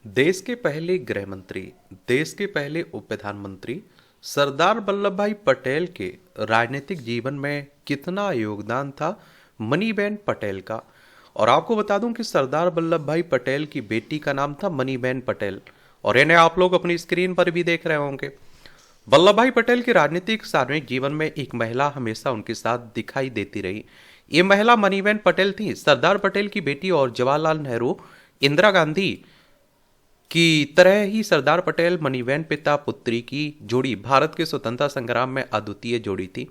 देश के पहले गृह मंत्री, देश के पहले उप प्रधानमंत्री सरदार वल्लभ भाई पटेल के राजनीतिक जीवन में कितना योगदान था मनीबेन पटेल का। और आपको बता दूं कि सरदार वल्लभ भाई पटेल की बेटी का नाम था मनीबेन पटेल, और इन्हें आप लोग अपनी स्क्रीन पर भी देख रहे होंगे। वल्लभ भाई पटेल के राजनीतिक सार्वजनिक जीवन में एक महिला हमेशा उनके साथ दिखाई देती रही। ये महिला मनीबेन पटेल थी, सरदार पटेल की बेटी, और जवाहरलाल नेहरू, इंदिरा गांधी की तरह ही सरदार पटेल मनीबेन पिता पुत्री की जोड़ी भारत के स्वतंत्रता संग्राम में अद्वितीय जोड़ी थी।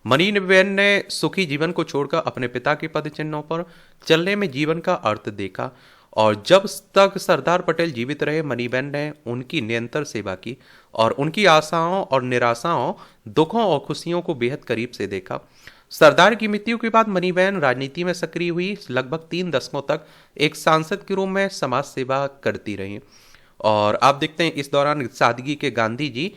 मनीबेन ने सुखी जीवन को छोड़कर अपने पिता के पद चिन्हों पर चलने में जीवन का अर्थ देखा, और जब तक सरदार पटेल जीवित रहे मनीबेन ने उनकी निरंतर सेवा की और उनकी आशाओं और निराशाओं, दुखों और खुशियों को बेहद करीब से देखा। सरदार की मृत्यु के बाद मनीबेन राजनीति में सक्रिय हुई, लगभग 3 दशकों तक एक सांसद के रूप में समाज सेवा करती रही। और आप देखते हैं इस दौरान सादगी के गांधी जी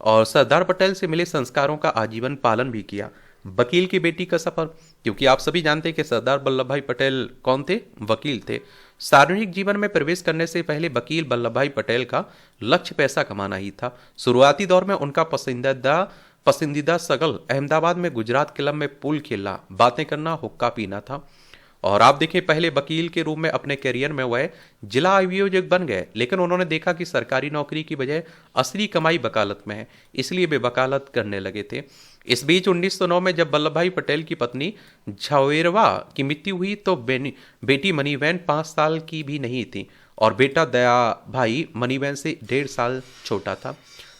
और सरदार पटेल से मिले संस्कारों का आजीवन पालन भी किया। वकील की बेटी का सफर, क्योंकि आप सभी जानते हैं कि सरदार वल्लभ भाई पटेल कौन थे, वकील थे। सार्वजनिक जीवन में प्रवेश करने से पहले वकील वल्लभ भाई पटेल का लक्ष्य पैसा कमाना ही था। शुरुआती दौर में उनका पसंदीदा शगल अहमदाबाद में गुजरात क्लब में पूल खेलना, बातें करना, हुक्का पीना था। और आप देखें, पहले वकील के रूप में अपने करियर में वह जिला अभियोजक बन गए, लेकिन उन्होंने देखा कि सरकारी नौकरी की बजाय असली कमाई वकालत में है, इसलिए वे वकालत करने लगे थे। इस बीच 1909 में जब वल्लभ भाई पटेल की पत्नी झावेरवा की मृत्यु हुई तो बेटी मनीबेन 5 साल की भी नहीं थी, और बेटा दया भाई मनीबेन से 1.5 साल छोटा था।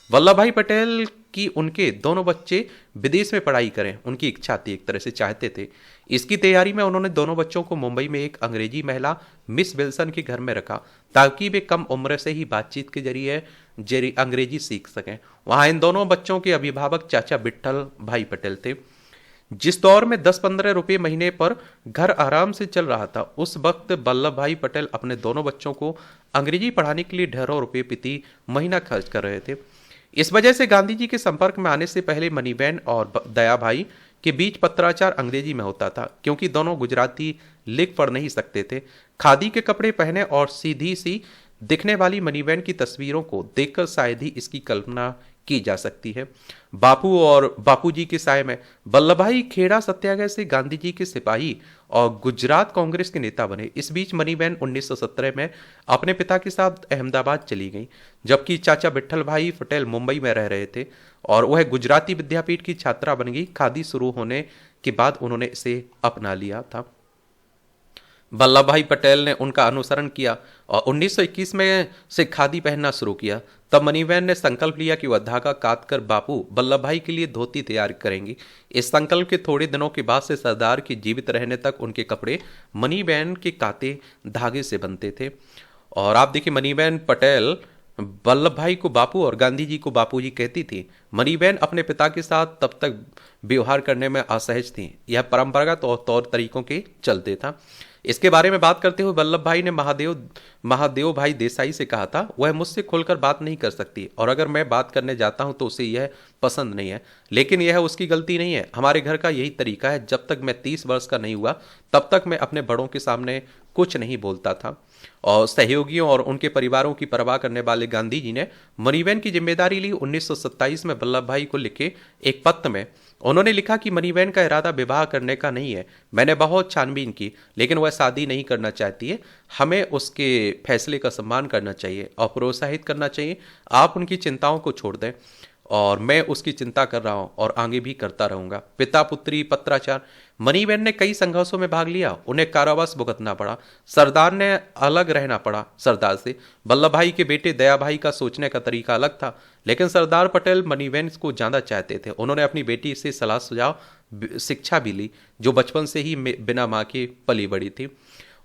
वल्लभ भाई पटेल कि उनके दोनों बच्चे विदेश में पढ़ाई करें, उनकी इच्छा थी, एक तरह से चाहते थे। इसकी तैयारी में उन्होंने दोनों बच्चों को मुंबई में एक अंग्रेजी महिला मिस विल्सन के घर में रखा, ताकि वे कम उम्र से ही बातचीत के जरिए अंग्रेजी सीख सकें। वहां इन दोनों बच्चों के अभिभावक चाचा विट्ठल भाई पटेल थे। जिस दौर में 10-15 रुपये महीने पर घर आराम से चल रहा था, उस वक्त वल्लभ भाई पटेल अपने दोनों बच्चों को अंग्रेजी पढ़ाने के लिए ढेरों रुपये प्रति महीना खर्च कर रहे थे। इस वजह से गांधी जी के संपर्क में आने से पहले मनीबेन और दया भाई के बीच पत्राचार अंग्रेजी में होता था, क्योंकि दोनों गुजराती लिख पढ़ नहीं सकते थे। खादी के कपड़े पहने और सीधी सी दिखने वाली मनीबेन की तस्वीरों को देखकर शायद ही इसकी कल्पना की जा सकती है। बापू और बापूजी के साय में वल्लभ भाई खेड़ा सत्याग्रह से गांधी जी के सिपाही और गुजरात कांग्रेस के नेता बने। इस बीच मनीबेन 1917 में अपने पिता के साथ अहमदाबाद चली गई, जबकि चाचा विट्ठल भाई पटेल मुंबई में रह रहे थे और वह गुजराती विद्यापीठ की छात्रा बन गई। खादी शुरू होने के बाद उन्होंने इसे अपना लिया था। वल्लभ भाई पटेल ने उनका अनुसरण किया और 1921 में से खादी पहनना शुरू किया। तब मनीबेन ने संकल्प लिया कि वह धागा काट कर बापू वल्लभ भाई के लिए धोती तैयार करेंगी। इस संकल्प के थोड़े दिनों के बाद से सरदार के जीवित रहने तक उनके कपड़े मनीबेन के काते धागे से बनते थे। और आप देखिए, मनीबेन पटेल वल्लभ भाई को बापू और गांधी जी को बापूजी कहती थी। मनीबेन अपने पिता के साथ तब तक व्यवहार करने में असहज थी, यह परंपरागत और तौर तरीकों के चलते था। इसके बारे में बात करते हुए वल्लभ भाई ने महादेव भाई देसाई से कहा था, वह मुझसे खुलकर बात नहीं कर सकती, और अगर मैं बात करने जाता हूं तो उसे यह पसंद नहीं है, लेकिन यह उसकी गलती नहीं है। हमारे घर का यही तरीका है। जब तक मैं 30 वर्ष का नहीं हुआ तब तक मैं अपने बड़ों के सामने कुछ नहीं बोलता था। और सहयोगियों और उनके परिवारों की परवाह करने वाले गांधी जी ने मनीबेन की जिम्मेदारी ली। 1927 में वल्लभ भाई को लिखे एक पत्र में उन्होंने लिखा कि मनीबेन का इरादा विवाह करने का नहीं है। मैंने बहुत छानबीन की, लेकिन वह शादी नहीं करना चाहती है। हमें उसके फैसले का सम्मान करना चाहिए और प्रोत्साहित करना चाहिए। आप उनकी चिंताओं को छोड़ दें, और मैं उसकी चिंता कर रहा हूं और आगे भी करता रहूंगा। पिता पुत्री पत्राचार। मनीबेन ने कई संघर्षों में भाग लिया, उन्हें कारावास भुगतना पड़ा। सरदार ने अलग रहना पड़ा सरदार से। वल्लभ भाई के बेटे दया भाई का सोचने का तरीका अलग था, लेकिन सरदार पटेल मनीबेन को ज्यादा चाहते थे। उन्होंने अपनी बेटी से सलाह सुझाव शिक्षा भी ली, जो बचपन से ही बिना माँ के पली बड़ी थी।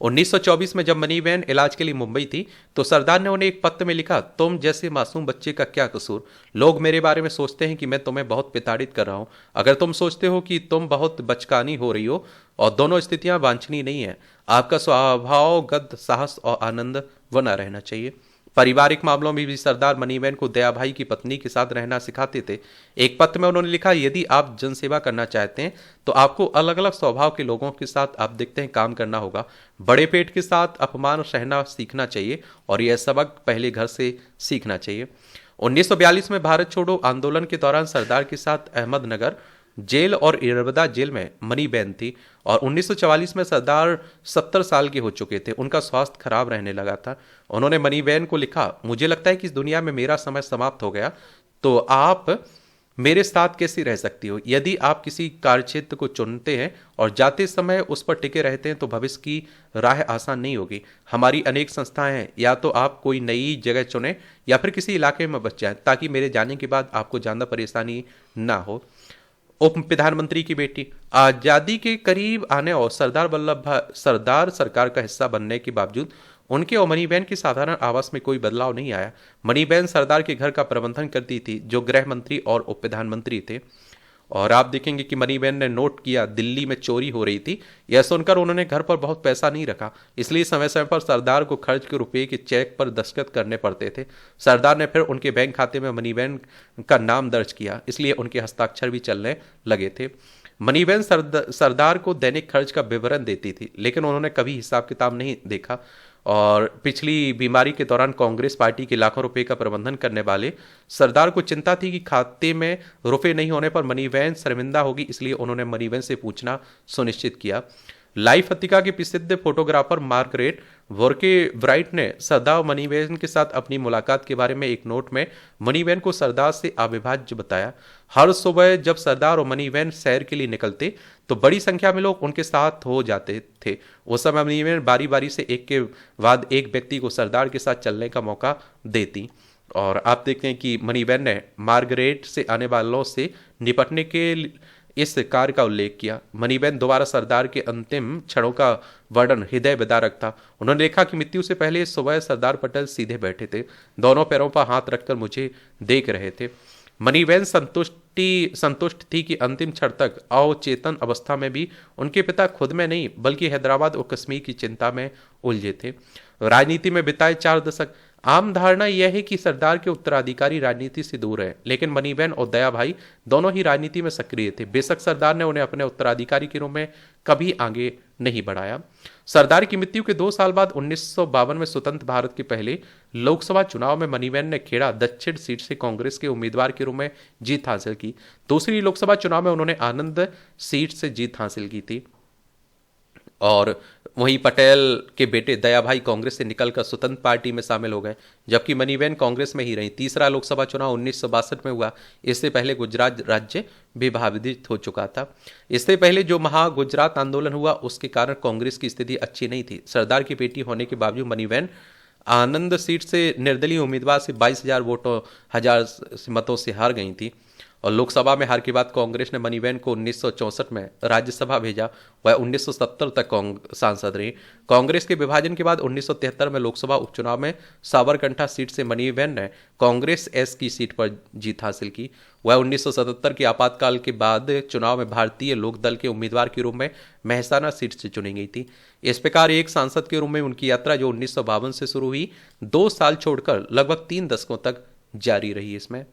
1924 में जब मनीबेन इलाज के लिए मुंबई थी तो सरदार ने उन्हें एक पत्र में लिखा, तुम जैसे मासूम बच्चे का क्या कसूर। लोग मेरे बारे में सोचते हैं कि मैं तुम्हें बहुत प्रताड़ित कर रहा हूं। अगर तुम सोचते हो कि तुम बहुत बचकानी हो रही हो, और दोनों स्थितियां वांछनीय नहीं है, आपका स्वभाव गद्य साहस और आनंद बना रहना चाहिए। पारिवारिक मामलों में भी सरदार मनीबेन को दयाभाई की पत्नी के साथ रहना सिखाते थे। एक पत्र में उन्होंने लिखा, यदि आप जनसेवा करना चाहते हैं तो आपको अलग अलग स्वभाव के लोगों के साथ आप देखते हैं काम करना होगा। बड़े पेट के साथ अपमान सहना सीखना चाहिए और यह सबक पहले घर से सीखना चाहिए। 1942 में भारत छोड़ो आंदोलन के दौरान सरदार के साथ अहमदनगर जेल और इरबदा जेल में मनीबेन थी और 1944 में सरदार 70 साल के हो चुके थे। उनका स्वास्थ्य खराब रहने लगा था। उन्होंने मनीबेन को लिखा, मुझे लगता है कि इस दुनिया में मेरा समय समाप्त हो गया, तो आप मेरे साथ कैसे रह सकती हो? यदि आप किसी कार्यक्षेत्र को चुनते हैं और जाते समय उस पर टिके रहते हैं तो भविष्य की राह आसान नहीं होगी। हमारी अनेक संस्थाएं हैं, या तो आप कोई नई जगह चुनें या फिर किसी इलाके में बच जाएं ताकि मेरे जाने के बाद आपको ज़्यादा परेशानी ना हो। उप प्रधानमंत्री की बेटी, आजादी के करीब आने और सरदार सरकार का हिस्सा बनने के बावजूद उनके और मनीबेन के साधारण आवास में कोई बदलाव नहीं आया। मनीबेन सरदार के घर का प्रबंधन करती थी, जो गृह मंत्री और उप प्रधानमंत्री थे। और आप देखेंगे कि मनीबेन ने नोट किया दिल्ली में चोरी हो रही थी। यह सुनकर उन्होंने घर पर बहुत पैसा नहीं रखा, इसलिए समय समय पर सरदार को खर्च के रुपये के चेक पर दस्तखत करने पड़ते थे। सरदार ने फिर उनके बैंक खाते में मनीबेन का नाम दर्ज किया, इसलिए उनके हस्ताक्षर भी चलने लगे थे। मनीबेन सरदार को दैनिक खर्च का विवरण देती थी, लेकिन उन्होंने कभी हिसाब किताब नहीं देखा। और पिछली बीमारी के दौरान कांग्रेस पार्टी के लाखों रुपए का प्रबंधन करने वाले सरदार को चिंता थी कि खाते में रुपए नहीं होने पर मनीबेन शर्मिंदा होगी, इसलिए उन्होंने मनीबेन से पूछना सुनिश्चित किया। लाइफ अफ्रीका के प्रसिद्ध फोटोग्राफर मार्गरेट वोरकेब्राइट ने सरदार मनीबेन के साथ अपनी मुलाकात के बारे में एक नोट में मनीबेन को सरदार से अविभाज्य बताया। हर सुबह जब सरदार और मनीबेन सैर के लिए निकलते तो बड़ी संख्या में लोग उनके साथ हो जाते थे। उस समय मनीबेन बारी बारी से एक के बाद एक व्यक्ति को सरदार के साथ चलने का मौका देती। और आप देखते हैं कि मनीबेन ने मार्गरेट से आने वालों से निपटने के इस कार्य का उल्लेख किया। मनीबेन दोबारा सरदार के अंतिम क्षणों का वर्णन हृदय विदारक था। उन्होंने लिखा कि मृत्यु से पहले सुबह सरदार पटेल सीधे बैठे थे, दोनों पैरों पर हाथ रखकर मुझे देख रहे थे। मनीबेन संतुष्ट थी कि अंतिम क्षण तक अवचेतन अवस्था में भी उनके पिता खुद में नहीं बल्कि हैदराबाद और कश्मीर की चिंता में उलझे थे। राजनीति में बिताए 4 दशक। आम धारणा यह है कि सरदार के उत्तराधिकारी राजनीति से दूर है, लेकिन मनीबेन और दया भाई दोनों ही राजनीति में सक्रिय थे। बेशक सरदार ने उन्हें अपने उत्तराधिकारी के रूप में कभी आगे नहीं बढ़ाया। सरदार की मृत्यु के 2 साल बाद 1952 में स्वतंत्र भारत के पहले लोकसभा चुनाव में मनीबेन ने खेड़ा दक्षिण सीट से कांग्रेस के उम्मीदवार के रूप में जीत हासिल की। दूसरी लोकसभा चुनाव में उन्होंने आनंद सीट से जीत हासिल की थी। और वहीं पटेल के बेटे दया भाई कांग्रेस से निकलकर स्वतंत्र पार्टी में शामिल हो गए, जबकि मनीबेन कांग्रेस में ही रही। तीसरा लोकसभा चुनाव 1962 में हुआ। इससे पहले गुजरात राज्य विभाजित हो चुका था। इससे पहले जो महा गुजरात आंदोलन हुआ उसके कारण कांग्रेस की स्थिति अच्छी नहीं थी। सरदार की बेटी होने के बावजूद मनीबेन आनंद सीट से निर्दलीय उम्मीदवार से 22,000 मतों से हार गई थी। और लोकसभा में हार के बाद कांग्रेस ने मनीबेन को 1964 में राज्यसभा भेजा। वह 1970 तक सांसद रही। कांग्रेस के विभाजन के बाद 1973 में लोकसभा उपचुनाव में साबरकांठा सीट से मनीबेन ने कांग्रेस एस की सीट पर जीत हासिल की। वह 1977 के आपातकाल के बाद चुनाव में भारतीय लोक दल के उम्मीदवार के रूप में मेहसाना सीट से चुनी गई थी। इस प्रकार एक सांसद के रूप में उनकी यात्रा जो 1952 से शुरू हुई 2 साल छोड़कर लगभग 3 दशकों तक जारी रही इसमें।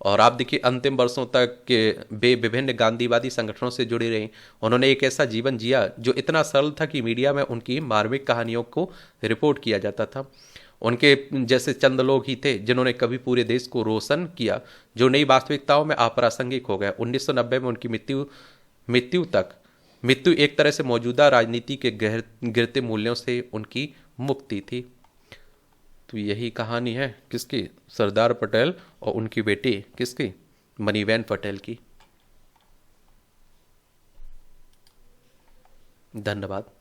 और आप देखिए अंतिम वर्षों तक के वे विभिन्न गांधीवादी संगठनों से जुड़ी रहीं। उन्होंने एक ऐसा जीवन जिया जो इतना सरल था कि मीडिया में उनकी मार्मिक कहानियों को रिपोर्ट किया जाता था। उनके जैसे चंद लोग ही थे जिन्होंने कभी पूरे देश को रोशन किया, जो नई वास्तविकताओं में अप्रासंगिक हो गए। 1990 में उनकी मृत्यु एक तरह से मौजूदा राजनीति के गिरते मूल्यों से उनकी मुक्ति थी। तो यही कहानी है किसकी? सरदार पटेल और उनकी बेटी किसकी? मनीबेन पटेल की। धन्यवाद।